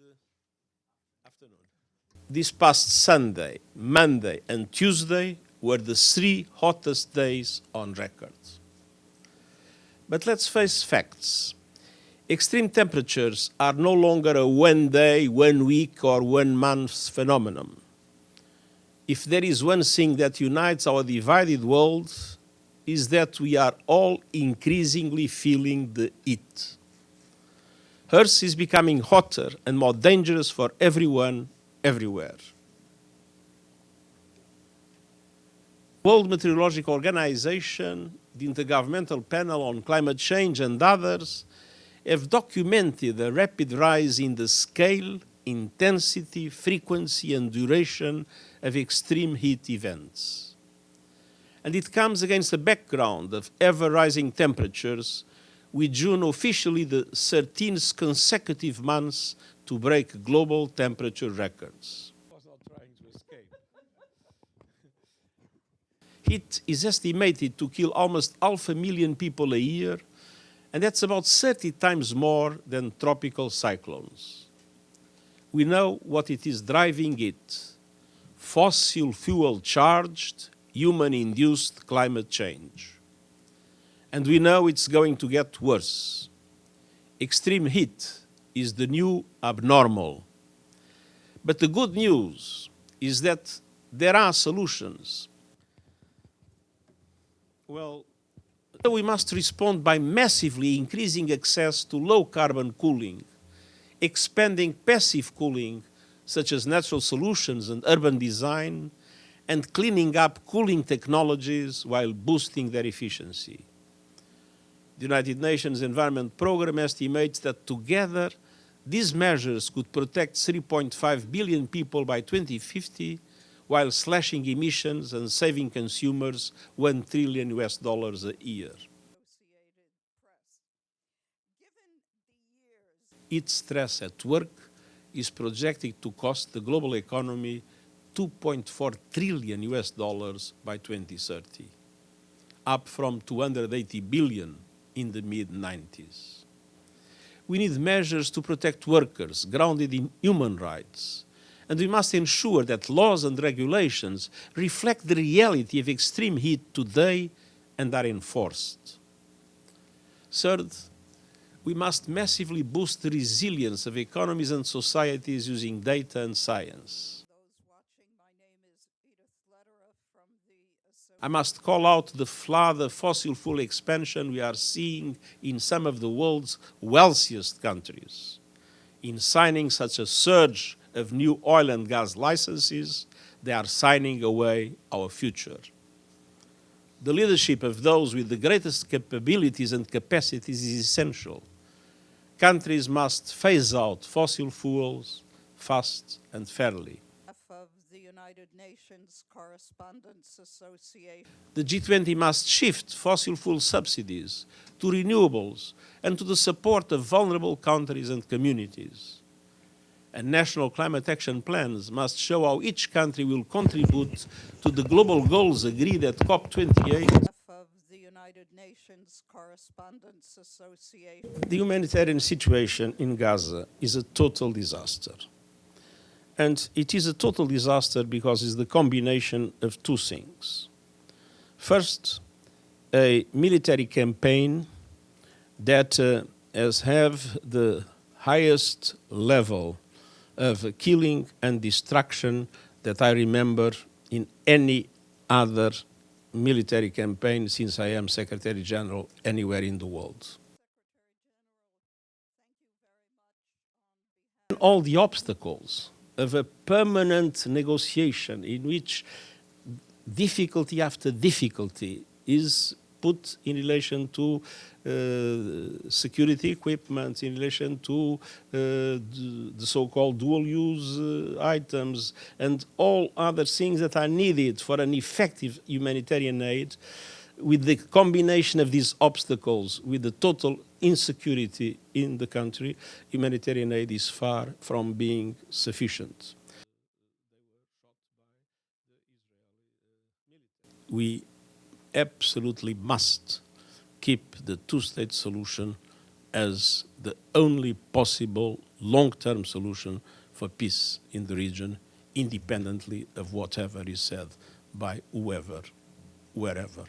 Good afternoon. This past Sunday, Monday, and Tuesday were the 3 hottest days on record. But let's face facts. Extreme temperatures are no longer a 1 day, 1 week, or 1 month phenomenon. If there is one thing that unites our divided world, is that we are all increasingly feeling the heat. Earth is becoming hotter and more dangerous for everyone, everywhere. World Meteorological Organization, the Intergovernmental Panel on Climate Change, and others have documented a rapid rise in the scale, intensity, frequency, and duration of extreme heat events. And it comes against a background of ever-rising temperatures, with June officially the 13th consecutive month to break global temperature records. I was not trying to escape. Heat is estimated to kill almost 500,000 people a year, and that's about 30 times more than tropical cyclones. We know what it is driving it: fossil fuel charged, human-induced climate change. And we know it's going to get worse. Extreme heat is the new abnormal. But the good news is that there are solutions. Well, we must respond by massively increasing access to low-carbon cooling, expanding passive cooling, such as natural solutions and urban design, and cleaning up cooling technologies while boosting their efficiency. The United Nations Environment Programme estimates that together these measures could protect 3.5 billion people by 2050, while slashing emissions and saving consumers $1 trillion a year. Heat stress at work is projected to cost the global economy $2.4 trillion by 2030, up from $280 billion in the mid-90s. We need measures to protect workers grounded in human rights, and we must ensure that laws and regulations reflect the reality of extreme heat today and are enforced. Third, we must massively boost the resilience of economies and societies using data and science. I must call out the flood of fossil fuel expansion we are seeing in some of the world's wealthiest countries. In signing such a surge of new oil and gas licenses, they are signing away our future. The leadership of those with the greatest capabilities and capacities is essential. Countries must phase out fossil fuels fast and fairly. The United Nations Correspondents Association. The G20 must shift fossil fuel subsidies to renewables and to the support of vulnerable countries and communities. And national climate action plans must show how each country will contribute to the global goals agreed at COP28. Of the United Nations Correspondents Association. The humanitarian situation in Gaza is a total disaster. And it is a total disaster because it's the combination of two things. First, a military campaign that has have the highest level of killing and destruction that I remember in any other military campaign since I am Secretary General anywhere in the world. And all the obstacles of a permanent negotiation in which difficulty after difficulty is put in relation to security equipment, in relation to the so-called dual-use items, and all other things that are needed for an effective humanitarian aid. With the combination of these obstacles, with the total insecurity in the country, humanitarian aid is far from being sufficient. We absolutely must keep the two-state solution as the only possible long-term solution for peace in the region, independently of whatever is said by whoever, wherever.